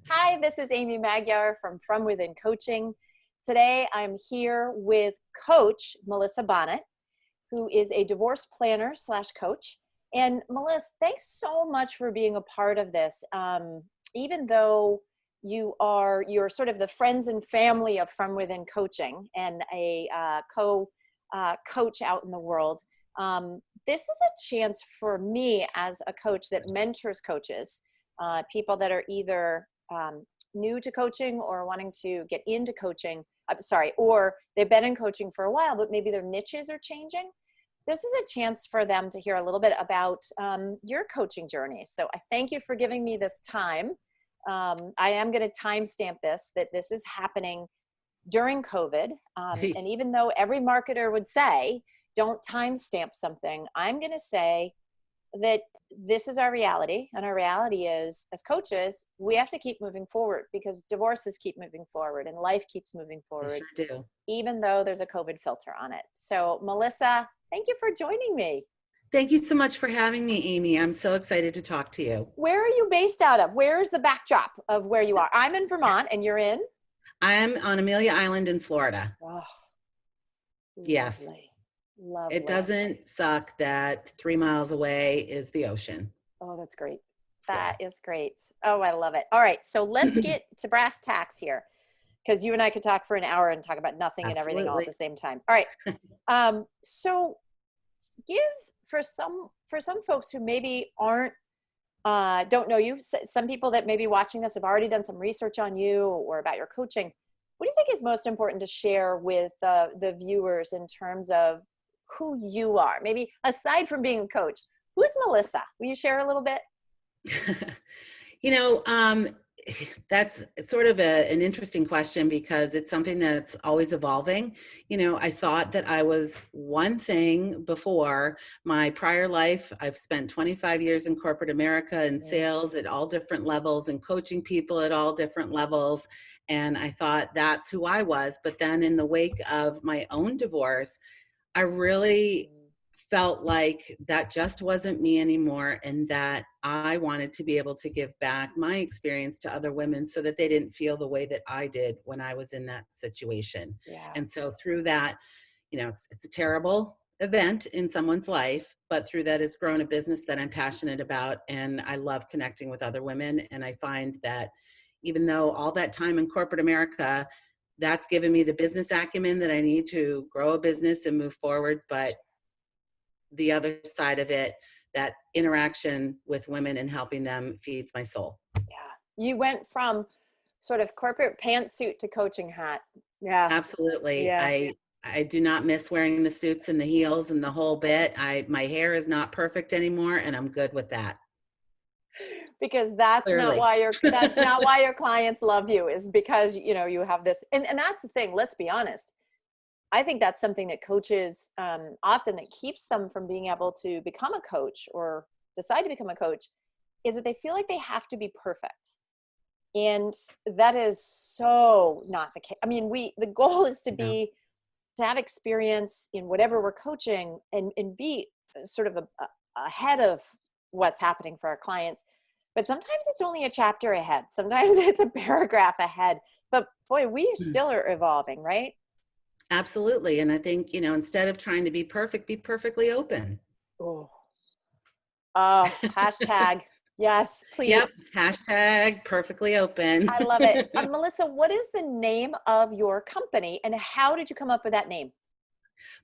Hi, this is Amy Magyar from FromWithin Coaching. Today I'm here with Coach Melissa Bonnet, who is a divorce planner / coach. And Melissa, thanks so much for being a part of this. Even though you're sort of the friends and family of FromWithin Coaching and a coach out in the world, this is a chance for me as a coach that mentors coaches, people that are either new to coaching or wanting to get into coaching, or they've been in coaching for a while, but maybe their niches are changing. This is a chance for them to hear a little bit about your coaching journey. So I thank you for giving me this time. I am going to timestamp that this is happening during COVID. And even though every marketer would say, don't timestamp something, I'm going to say that this is our reality. And our reality is, as coaches, we have to keep moving forward because divorces keep moving forward and life keeps moving forward. They sure do. Even though there's a COVID filter on it. So Melissa, thank you for joining me. Thank you so much for having me, Amy. I'm so excited to talk to you. Where are you based out of? Where's the backdrop of where you are? I'm in Vermont and you're in? I'm on Amelia Island in Florida. Oh, yes. Lovely. Lovely. It doesn't suck that 3 miles away is the ocean. Oh, that's great. That is great. Oh, I love it. All right. So let's get to brass tacks here, because you and I could talk for an hour and talk about nothing and everything all at the same time. All right. So give for some folks who maybe don't know you, some people that may be watching this have already done some research on you or about your coaching. What do you think is most important to share with the viewers in terms of who you are? Maybe aside from being a coach, who's Melissa? Will you share a little bit? That's sort of an interesting question because it's something that's always evolving. I thought that I was one thing before my prior life. I've spent 25 years in corporate America in sales at all different levels and coaching people at all different levels. And I thought that's who I was. But then in the wake of my own divorce, I really felt like that just wasn't me anymore, and that I wanted to be able to give back my experience to other women so that they didn't feel the way that I did when I was in that situation. Yeah. And so through that, it's a terrible event in someone's life, but through that it's grown a business that I'm passionate about, and I love connecting with other women. And I find that even though all that time in corporate America, that's given me the business acumen that I need to grow a business and move forward, but the other side of it, that interaction with women and helping them, feeds my soul. Yeah. You went from sort of corporate pantsuit to coaching hat. Yeah. Absolutely. Yeah. I do not miss wearing the suits and the heels and the whole bit. My hair is not perfect anymore, and I'm good with that. Because that's not why your clients love you, is because you have this, and that's the thing. Let's be honest. I think that's something that coaches often that keeps them from being able to become a coach or decide to become a coach is that they feel like they have to be perfect. And that is so not the case. I mean, the goal is to have experience in whatever we're coaching and be sort of ahead of what's happening for our clients. But sometimes it's only a chapter ahead. Sometimes it's a paragraph ahead. But boy, we still are evolving, right? Absolutely. And I think, instead of trying to be perfect, be perfectly open. Oh, hashtag. Yes, please. Yep. Hashtag perfectly open. I love it. Melissa, what is the name of your company and how did you come up with that name?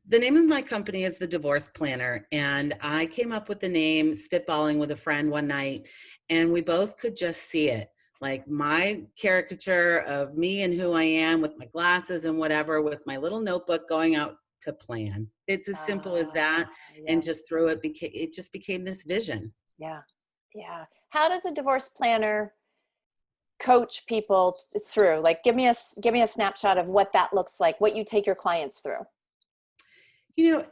The name of my company is The Divorce Planner. And I came up with the name spitballing with a friend one night, and we both could just see it. Like my caricature of me and who I am with my glasses and whatever, with my little notebook going out to plan. It's as simple as that. Yeah. And just through it just became this vision. Yeah. Yeah. How does a divorce planner coach people through? Like, give me a snapshot of what that looks like, what you take your clients through. The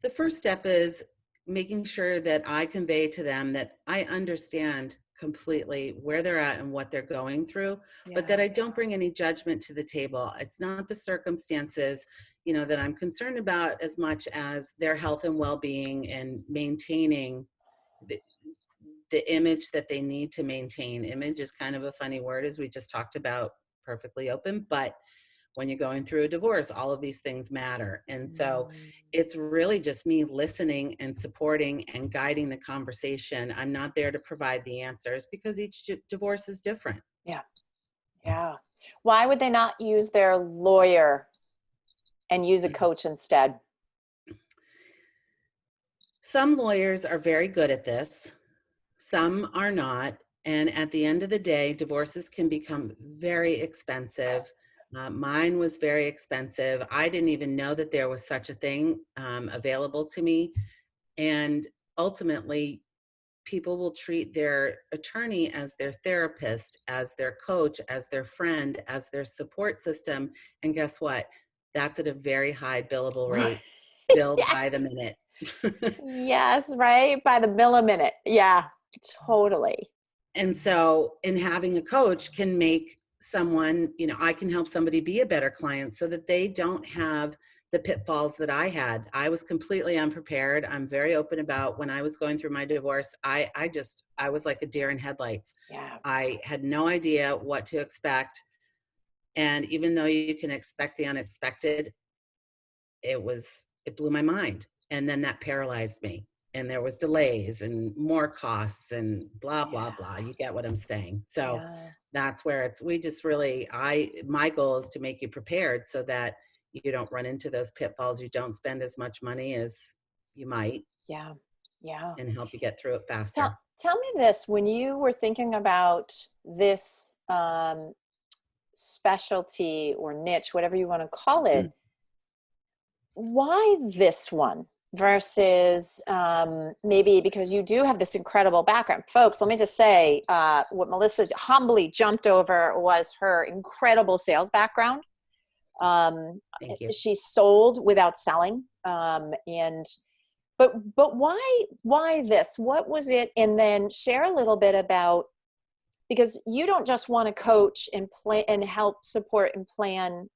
first step is making sure that I convey to them that I understand completely where they're at and what they're going through, but that I don't bring any judgment to the table. It's not the circumstances, that I'm concerned about as much as their health and well-being and maintaining the image that they need to maintain. Image is kind of a funny word, as we just talked about, perfectly open, but when you're going through a divorce, all of these things matter. And so it's really just me listening and supporting and guiding the conversation. I'm not there to provide the answers because each divorce is different. Yeah. Yeah. Why would they not use their lawyer and use a coach instead? Some lawyers are very good at this. Some are not. And at the end of the day, divorces can become very expensive. Mine was very expensive. I didn't even know that there was such a thing available to me. And ultimately, people will treat their attorney as their therapist, as their coach, as their friend, as their support system. And guess what? That's at a very high billable rate, billed by the Yes. minute. Yes, right? By the milliminute. Yeah, totally. And so, in having a coach can make someone, I can help somebody be a better client so that they don't have the pitfalls that I had. I was completely unprepared. I'm very open about when I was going through my divorce. I was like a deer in headlights. Yeah. I had no idea what to expect. And even though you can expect the unexpected, it blew my mind. And then that paralyzed me. And there was delays and more costs and blah, blah, blah. You get what I'm saying? So Yeah. that's where we just really, my goal is to make you prepared so that you don't run into those pitfalls. You don't spend as much money as you might. Yeah. Yeah. And help you get through it Tell, faster. tell me this, when you were thinking about this specialty or niche, whatever you want to call it, why this one versus maybe because you do have this incredible background? Folks, let me just say what Melissa humbly jumped over was her incredible sales background. Thank you. She sold without selling. But why this? What was it? And then share a little bit about, because you don't just want to coach and plan and help support and plan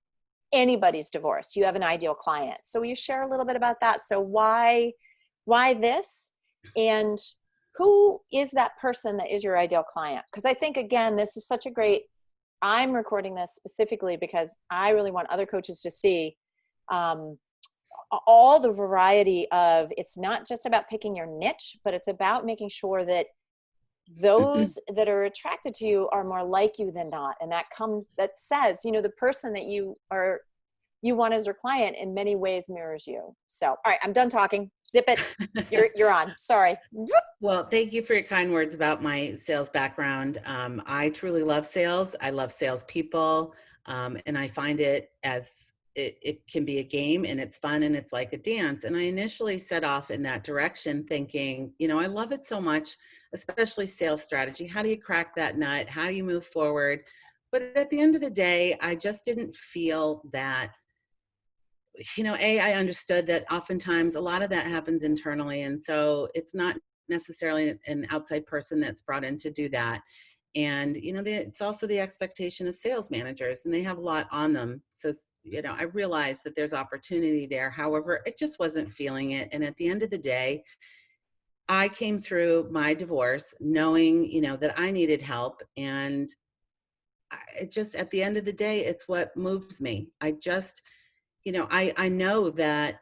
anybody's divorce. You have an ideal client. So will you share a little bit about that? So why this? And who is that person that is your ideal client? Because I think, again, this is such a great, I'm recording this specifically because I really want other coaches to see all the variety of, it's not just about picking your niche, but it's about making sure that those that are attracted to you are more like you than not. And that says, the person that you want as your client in many ways mirrors you. So, all right, I'm done talking. Zip it. You're on. Sorry. Well, thank you for your kind words about my sales background. I truly love sales. I love salespeople. And I find it it can be a game, and it's fun, and it's like a dance. And I initially set off in that direction thinking, I love it so much, especially sales strategy. How do you crack that nut? How do you move forward? But at the end of the day, I just didn't feel that, I understood that oftentimes a lot of that happens internally. And so it's not necessarily an outside person that's brought in to do that. And, it's also the expectation of sales managers, and they have a lot on them. So, I realized that there's opportunity there. However, it just wasn't feeling it. And at the end of the day, I came through my divorce knowing, that I needed help. And at the end of the day, it's what moves me. I just, I know that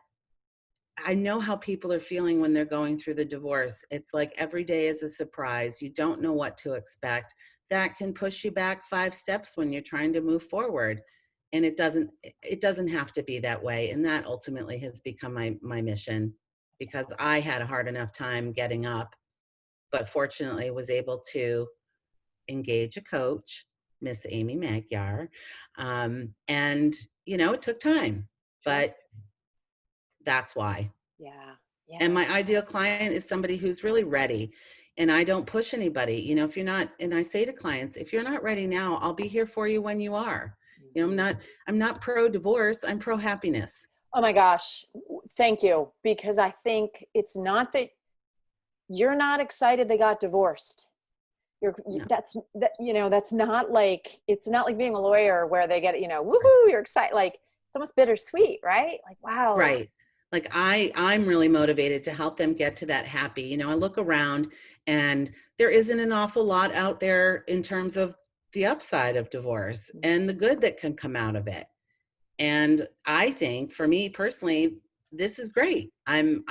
I know how people are feeling when they're going through the divorce. It's like every day is a surprise. You don't know what to expect. That can push you back 5 steps when you're trying to move forward. And it doesn't have to be that way. And that ultimately has become my mission, because I had a hard enough time getting up, but fortunately was able to engage a coach, Miss Amy Magyar. And, it took time, but that's why. Yeah. Yeah. And my ideal client is somebody who's really ready. And I don't push anybody. If you're not, and I say to clients, if you're not ready now, I'll be here for you when you are. I'm not pro divorce, I'm pro happiness. Oh my gosh. Thank you. Because I think it's not that you're not excited they got divorced. No. That's not like, it's not like being a lawyer where they get, woohoo, you're excited. Like, it's almost bittersweet, right? Like, wow. Right. Like I'm really motivated to help them get to that happy. You know, I look around and there isn't an awful lot out there in terms of the upside of divorce and the good that can come out of it. And I think for me personally, this is great. I'm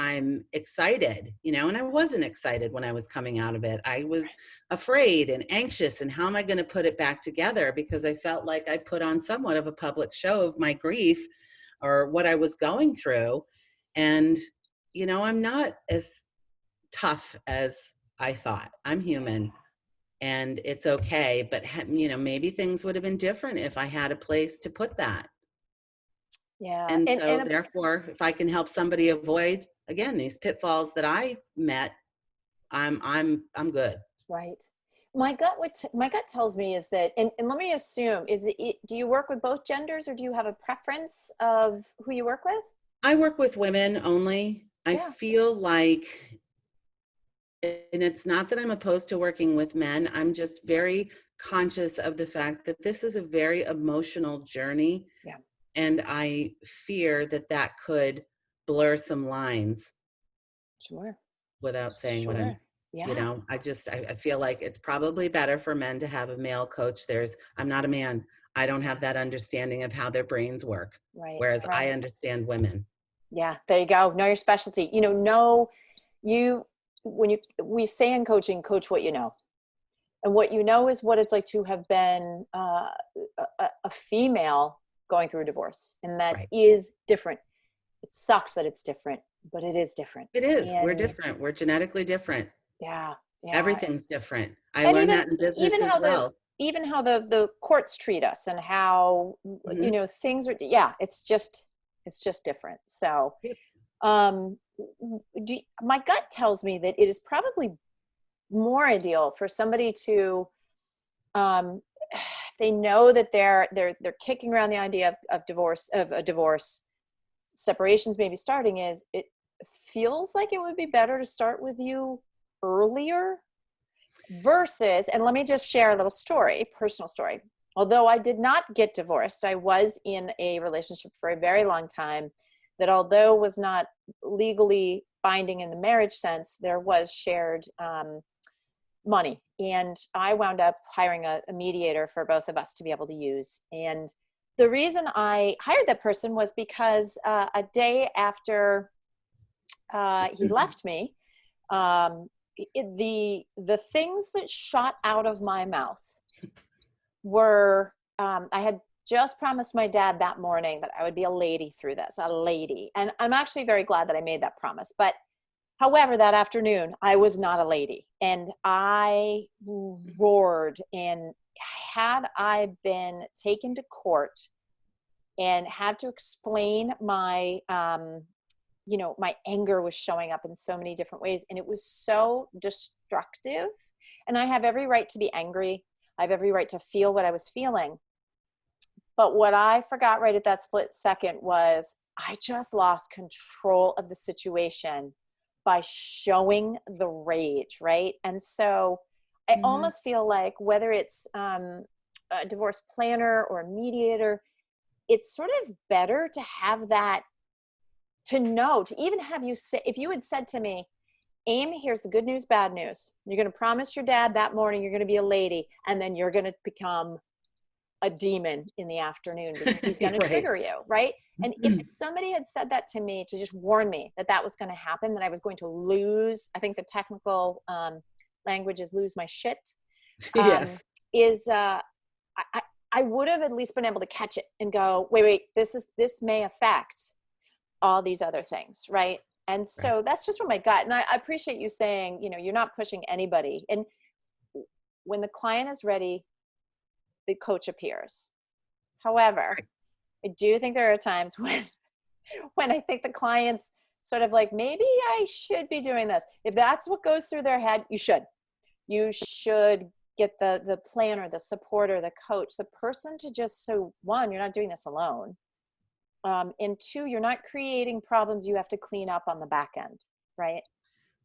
excited, you know, and I wasn't excited when I was coming out of it. I was afraid and anxious, and how am I going to put it back together, because I felt like I put on somewhat of a public show of my grief or what I was going through. And you know, I'm not as tough as I thought. I'm human and it's okay, but you know, maybe things would have been different if I had a place to put that. Yeah. And And, so and therefore, if I can help somebody avoid, again, these pitfalls that I met, I'm good. right. My gut tells me is that, and let me assume, do you work with both genders, or do you have a preference of who you work with? I work with women only. I Yeah. feel like, and it's not that I'm opposed to working with men, I'm just very conscious of the fact that this is a very emotional journey. Yeah. And I fear that that could blur some lines Sure. without saying what I'm, Sure. Yeah. I feel like it's probably better for men to have a male coach. I'm not a man. I don't have that understanding of how their brains work, Right. whereas I Right. understand women. Yeah. There you go. Know your specialty. Know you, we say in coaching, coach what you know. And what you know is what it's like to have been a female going through a divorce. And that Right. is different. It sucks that it's different, but it is different. It is. We're And different. We're genetically different. yeah, yeah. Everything's different. I And learned even that in business even as how the well. even how the courts treat us, and how Mhm. things are, yeah, it's just different. So Yep. um my gut tells me that it is probably more ideal for somebody to, um if they know that they're kicking around the idea of divorce, of a divorce, separations maybe starting, is it feels like it would be better to start with you earlier, versus, and let me just share a little story, personal story. Although I did not get divorced, I was in a relationship for a very long time that, although was not legally binding in the marriage sense, there was shared money. And I wound up hiring a mediator for both of us to be able to use. And the reason I hired that person was because a day after he left me, um, the things that shot out of my mouth were, I had just promised my dad that morning that I would be a lady through this, a lady. And I'm actually very glad that I made that promise. But however, that afternoon, I was not a lady, and I roared. And had I been taken to court and had to explain my, my anger was showing up in so many different ways, and it was so destructive. And I have every right to be angry. I have every right to feel what I was feeling. But what I forgot right at that split second was I just lost control of the situation by showing the rage, right? And so I Mhm. almost feel like, whether it's a divorce planner or a mediator, it's sort of better to have that, to know, to even have you say, if you had said to me, Amy, here's the good news, bad news. You're going to promise your dad that morning you're going to be a lady, and then you're going to become a demon in the afternoon because he's going to Right. trigger you, right? And if somebody had said that to me, to just warn me that that was going to happen, that I was going to lose, I think the technical language is lose my shit, um, Yes. is I, I would have at least been able to catch it and go, wait, this may affect all these other things, right? And Right. so that's just from my gut. And I appreciate you saying, you're not pushing anybody. And when the client is ready, the coach appears. However, Right. I do think there are times when I think the client's sort of like, maybe I should be doing this. If that's what goes through their head, you should. You should get the planner, the supporter, the coach, the person to just, so one, you're not doing this alone. And two, you're not creating problems you have to clean up on the back end, right?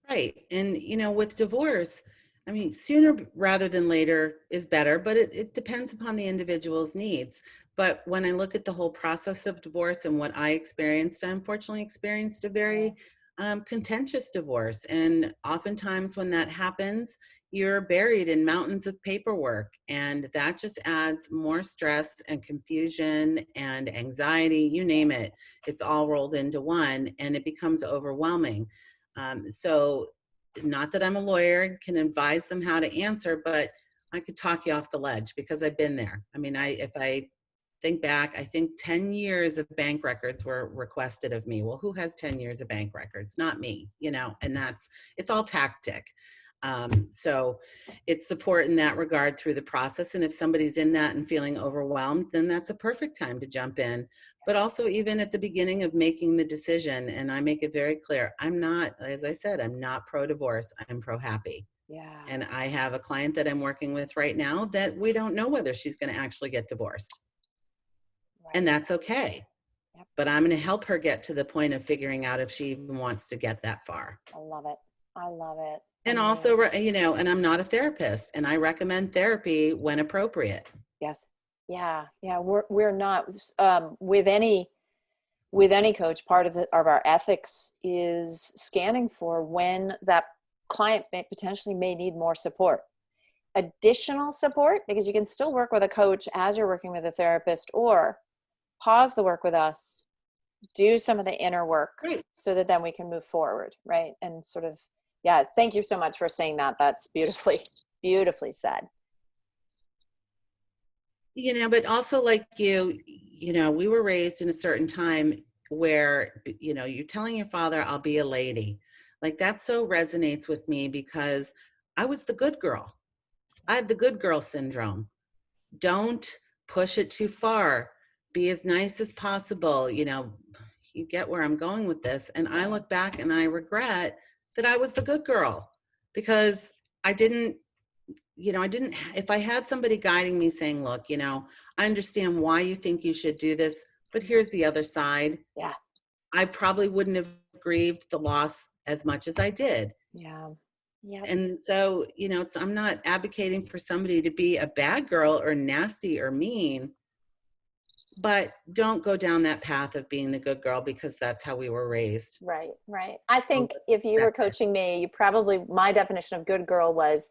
Right. And, you know, with divorce, I mean, sooner rather than later is better, but it depends upon the individual's needs. But when I look at the whole process of divorce and what I experienced, I unfortunately experienced a very contentious divorce. And oftentimes when that happens, you're buried in mountains of paperwork. And that just adds more stress and confusion and anxiety, you name it. It's all rolled into one, and it becomes overwhelming. So not that I'm a lawyer and can advise them how to answer, but I could talk you off the ledge because I've been there. I mean, if I think back, I think 10 years of bank records were requested of me. Well, who has 10 years of bank records? Not me, and it's all tactic. So it's support in that regard through the process. And if somebody's in that and feeling overwhelmed, then that's a perfect time to jump in. But also even at the beginning of making the decision, and I make it very clear, I'm not, as I said, I'm not pro-divorce, I'm pro-happy. Yeah. And I have a client that I'm working with right now that we don't know whether she's going to actually get divorced. Right. And that's okay. Yep. But I'm going to help her get to the point of figuring out if she even wants to get that far. I love it. I love it. And also, and I'm not a therapist, and I recommend therapy when appropriate. Yes. Yeah. Yeah. We're not, with any coach, part of our ethics is scanning for when that client potentially may need more support, additional support, because you can still work with a coach as you're working with a therapist, or pause the work with us, do some of the inner work, right, so that then we can move forward. Right. And sort of, yes. Thank you so much for saying that. That's beautifully said. But also like we were raised in a certain time where, you're telling your father, I'll be a lady. Like that so resonates with me because I was the good girl. I have the good girl syndrome. Don't push it too far. Be as nice as possible. You get where I'm going with this. And I look back and I regret that I was the good girl because I didn't, if I had somebody guiding me saying, look, I understand why you think you should do this, but here's the other side. Yeah. I probably wouldn't have grieved the loss as much as I did. Yeah. Yeah. And so, I'm not advocating for somebody to be a bad girl or nasty or mean, but don't go down that path of being the good girl because that's how we were raised. Right. Right. I think if you were coaching me, my definition of good girl was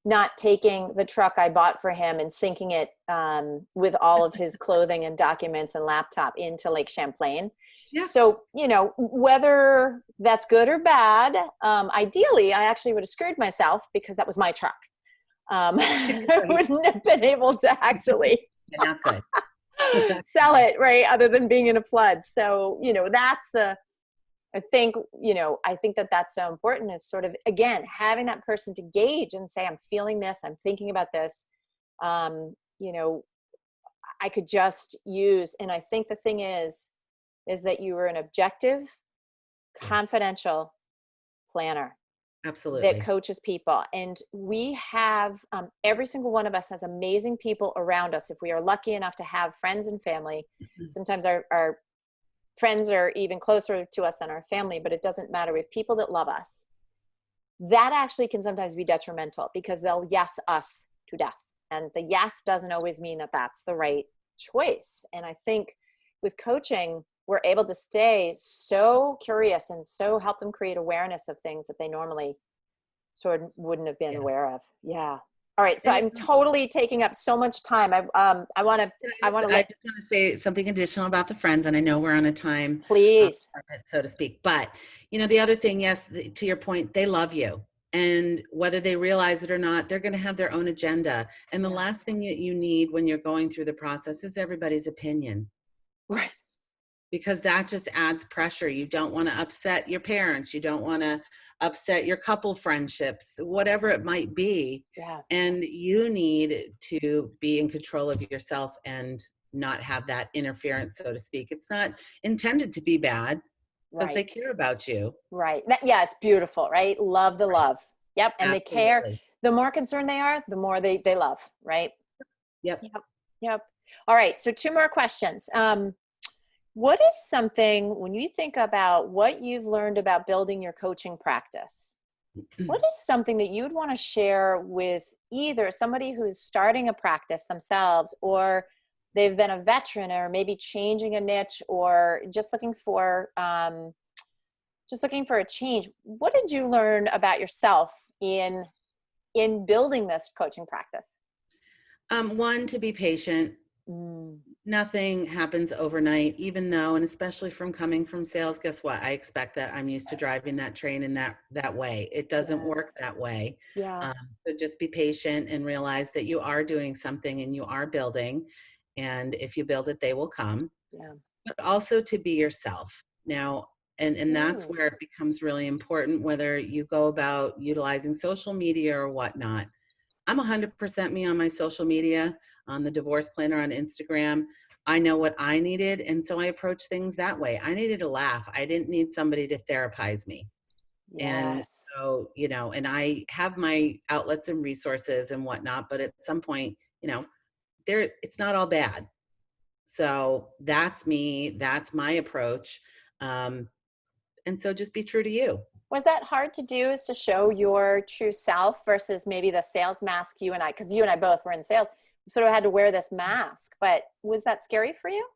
not taking the truck I bought for him and sinking it with all of his clothing and documents and laptop into Lake Champlain. Yeah. So, whether that's good or bad, ideally, I actually would have screwed myself because that was my truck. I wouldn't have been able to actually not good. sell it, right, other than being in a flood. So, that's I think that that's so important, is sort of, again, having that person to gauge and say, I'm feeling this, I'm thinking about this. I could just use, and I think the thing is that you were an objective, confidential planner. Absolutely. That coaches people. And we have, every single one of us has amazing people around us. If we are lucky enough to have friends and family, sometimes our friends are even closer to us than our family, but it doesn't matter. We have people that love us. That actually can sometimes be detrimental because they'll yes us to death. And the yes doesn't always mean that that's the right choice. And I think with coaching, we're able to stay so curious and so help them create awareness of things that they normally sort of wouldn't have been aware of. Yeah. All right. So I'm totally taking up so much time. I want to say something additional about the friends, and I know we're on a time, please, so to speak. But the other thing, yes, to your point, they love you, and whether they realize it or not, they're going to have their own agenda. And the last thing that you need when you're going through the process is everybody's opinion, right? Because that just adds pressure. You don't want to upset your parents. You don't want to upset your couple friendships, whatever it might be. Yeah. And you need to be in control of yourself and not have that interference, so to speak. It's not intended to be bad because they care about you. Right. It's beautiful, right? Love the love. Yep. And Absolutely. They care. The more concerned they are, the more they love, right? Yep. All right. So 2 more questions. What is something, when you think about what you've learned about building your coaching practice, What is something that you'd want to share with either somebody who's starting a practice themselves, or they've been a veteran, or maybe changing a niche, or just looking for a change? What did you learn about yourself in building this coaching practice? One, to be patient. Mm, Nothing happens overnight, even though, and especially from coming from sales, guess what? I expect that. I'm used to driving that train in that way. It doesn't yes. work that way. Yeah. Um, so just be patient and realize that you are doing something and you are building. And if you build it, they will come. Yeah. But also to be yourself. Now, and that's Mm, where it becomes really important, whether you go about utilizing social media or whatnot. I'm 100% me on my social media, on the divorce planner on Instagram. I know what I needed, and so I approach things that way. I needed a laugh. I didn't need somebody to therapize me. And yes. so, and I have my outlets and resources and whatnot, but at some point, there it's not all bad. So that's me. That's my approach. Um, and so just be true to you. Was that hard to do, is to show your true self versus maybe the sales mask you and I, because you and I both were in sales, sort of had to wear this mask, but was that scary for you?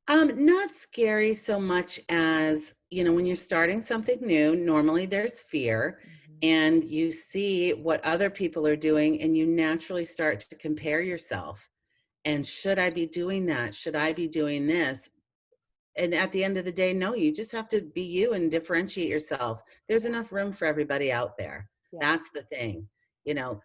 Not scary so much as, when you're starting something new, normally there's fear Mhm. and you see what other people are doing and you naturally start to compare yourself. And should I be doing that? Should I be doing this? And at the end of the day, no, you just have to be you and differentiate yourself. There's Yeah. enough room for everybody out there. Yeah. That's the thing. You know,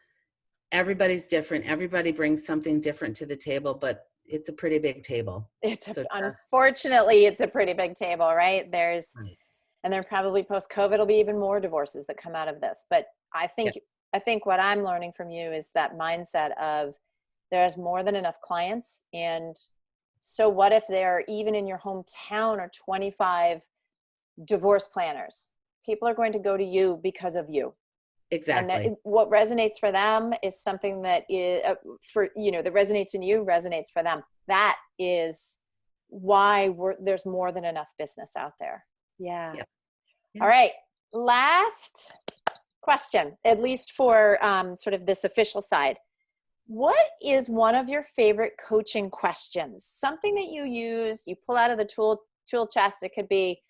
everybody's different. Everybody brings something different to the table, but it's a pretty big table. So just, Unfortunately, it's a pretty big table, right? right. And there probably post COVID will be even more divorces that come out of this. But I Yeah, think, I think what I'm learning from you is that mindset of there's more than enough clients. And so what if they're even in your hometown or 25 divorce planners? People are going to go to you because of you. And that exactly. what resonates for them is something that is that resonates in you resonates for them. That is why there's more than enough business out there. Yeah. Yeah. All Yeah. right, last question, at least for sort of this official side. What is one of your favorite coaching questions? Something that you use, you pull out of the tool chest. It could be,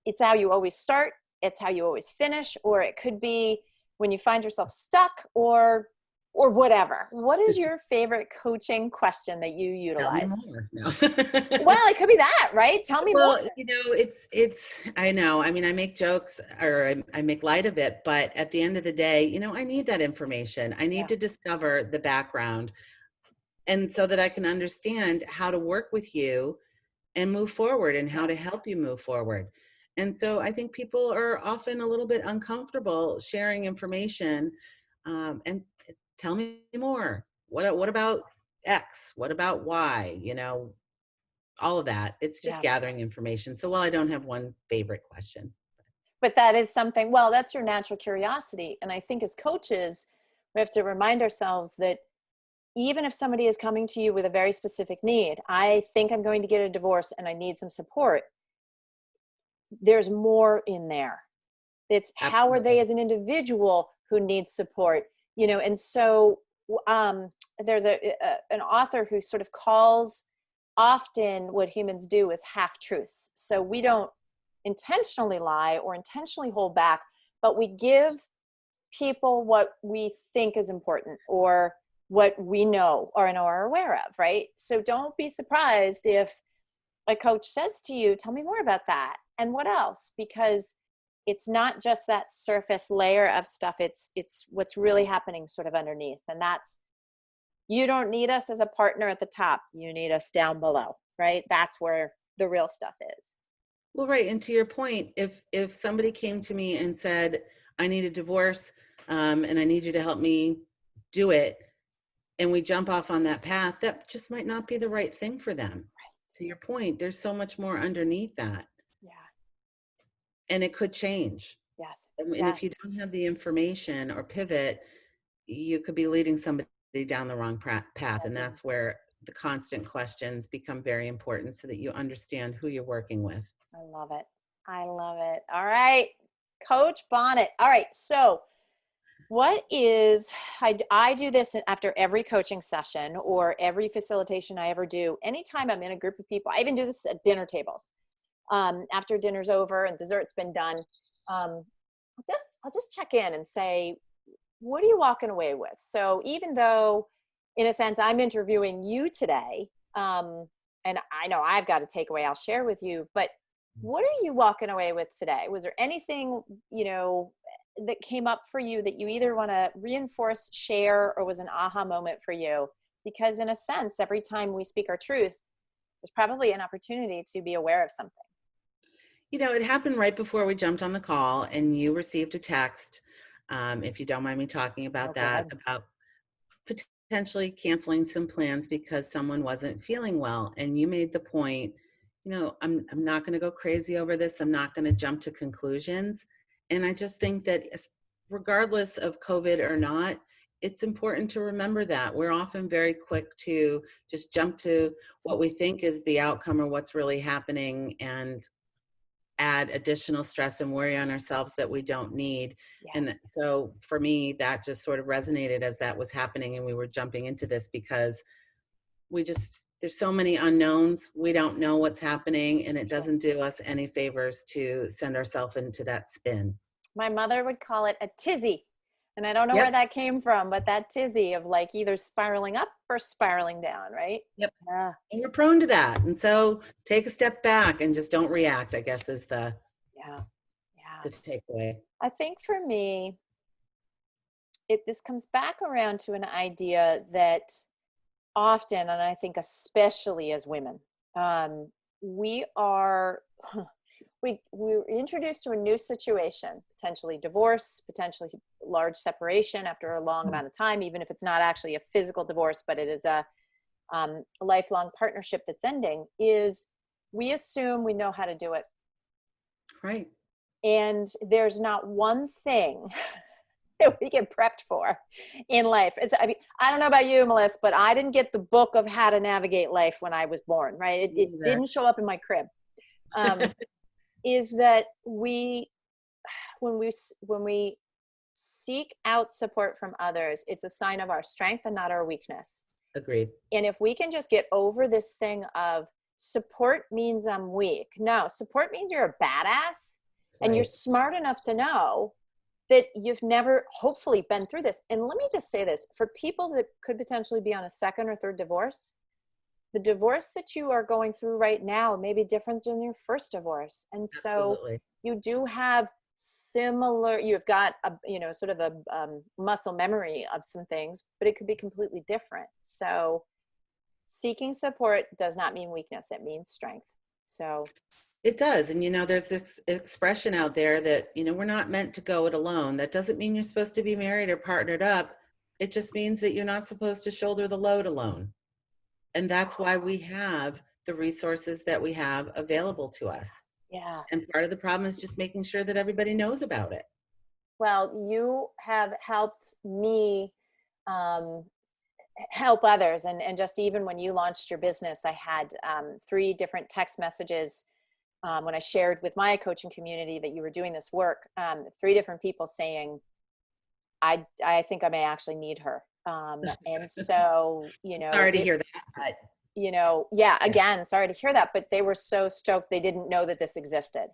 it's how you always start, it's how you always finish, or it could be when you find yourself stuck, or whatever. What is your favorite coaching question that you Tell me utilize? more. No. Well, it could be that, right? Tell me more. Well, I know. I mean, I make jokes or I make light of it, but at the end of the day, I need that information. I need Yeah. to discover the background and so that I can understand how to work with you and move forward and how Yeah. to help you move forward. And so I think people are often a little bit uncomfortable sharing information. And tell me more. What about X? What about Y? All of that. It's just Yeah. gathering information. So while I don't have one favorite question. But that is something, well, that's your natural curiosity. And I think as coaches, we have to remind ourselves that even if somebody is coming to you with a very specific need, I think I'm going to get a divorce and I need some support, there's more in there. It's how are they Absolutely. as an individual who needs support, and so um, there's an author who sort of calls often what humans do is half truths. So we don't intentionally lie or intentionally hold back, but we give people what we think is important or what we know or are aware of, right? So don't be surprised if a coach says to you, tell me more about that and what else, because it's not just that surface layer of stuff, it's what's really happening sort of underneath. And that's, you don't need us as a partner at the top, you need us down below, right? That's where the real stuff is. Well, right. And to your point, if somebody came to me and said, I need a divorce, and I need you to help me do it, and we jump off on that path, that just might not be the right thing for them. To your point, there's so much more underneath that, Yeah. and it could change. Yes. And if you Yes. don't have the information or pivot, you could be leading somebody down the wrong path. And that's where the constant questions become very important so that you understand who you're working with. I love it. I love it. All right. Coach Bonnet. All right. So what is, I do this after every coaching session or every facilitation I ever do. Anytime I'm in a group of people, I even do this at dinner tables. After dinner's over and dessert's been done, I'll just check in and say, what are you walking away with? So even though, in a sense, I'm interviewing you today, and I know I've got a takeaway I'll share with you, but what are you walking away with today? Was there anything, that came up for you that you either want to reinforce, share, or was an aha moment for you? Because in a sense, every time we speak our truth, there's probably an opportunity to be aware of something. It happened right before we jumped on the call, and you received a text, if you don't mind me talking about that, about potentially canceling some plans because someone wasn't feeling well. And you made the point, I'm not going to go crazy over this. I'm not going to jump to conclusions. And I just think that regardless of COVID or not, it's important to remember that we're often very quick to just jump to what we think is the outcome or what's really happening, and add additional stress and worry on ourselves that we don't need. Yeah. And so for me, that just sort of resonated as that was happening and we were jumping into this, because there's so many unknowns. We don't know what's happening, and it doesn't do us any favors to send ourselves into that spin. My mother would call it a tizzy. And I don't know where that came from, but that tizzy of like either spiraling up or spiraling down, right? Yep. Yeah. And we're prone to that. And so take a step back and just don't react, I guess, is the takeaway. I think for me, this comes back around to an idea that often, and I think especially as women, we're introduced to a new situation, potentially divorce, potentially large separation after a long amount of time, even if it's not actually a physical divorce, but it is a lifelong partnership that's ending, is we assume we know how to do it. Right. And there's not one thing that we get prepped for in life. I don't know about you, Melissa, but I didn't get the book of how to navigate life when I was born, right? It didn't show up in my crib. Is that when we seek out support from others, it's a sign of our strength and not our weakness. Agreed. And if we can just get over this thing of support means I'm weak. No, support means you're a badass, and you're smart enough to know that you've never hopefully been through this. And let me just say this, for people that could potentially be on a second or third divorce, the divorce that you are going through right now may be different than your first divorce. And so you do have you've got sort of a muscle memory of some things, but it could be completely different. So seeking support does not mean weakness. It means strength. So it does. And, there's this expression out there that, we're not meant to go it alone. That doesn't mean you're supposed to be married or partnered up. It just means that you're not supposed to shoulder the load alone. And that's why we have the resources that we have available to us. Yeah. And part of the problem is just making sure that everybody knows about it. Well, you have helped me help others. And just even when you launched your business, I had 3 different text messages when I shared with my coaching community that you were doing this work, 3 different people saying, I think I may actually need her. And so, sorry to hear that, but again, sorry to hear that, but they were so stoked they didn't know that this existed.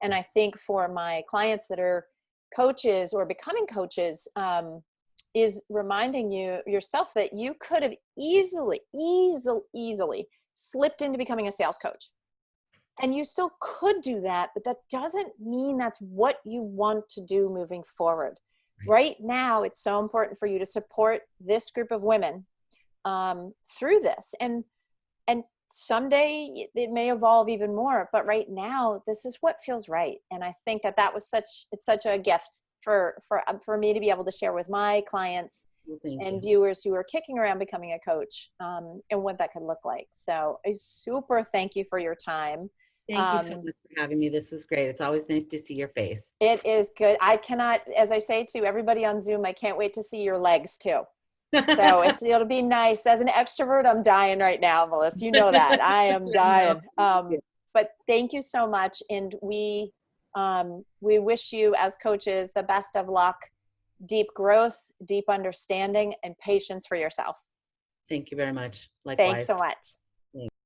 And I think for my clients that are coaches or becoming coaches, is reminding yourself that you could have easily slipped into becoming a sales coach. And you still could do that, but that doesn't mean that's what you want to do moving forward. Right now, it's so important for you to support this group of women through this. And someday it may evolve even more, but right now, this is what feels right. And I think that was such a gift for me to be able to share with my clients and viewers who are kicking around becoming a coach, and what that could look like. So I super thank you for your time. Thank you so much for having me. This was great. It's always nice to see your face. It is good. I cannot, as I say to everybody on Zoom, I can't wait to see your legs too. So it'll be nice. As an extrovert, I'm dying right now, Melissa. You know that. I am dying. But thank you so much. And we We wish you as coaches the best of luck, deep growth, deep understanding, and patience for yourself. Thank you very much. Thanks Likewise. so much.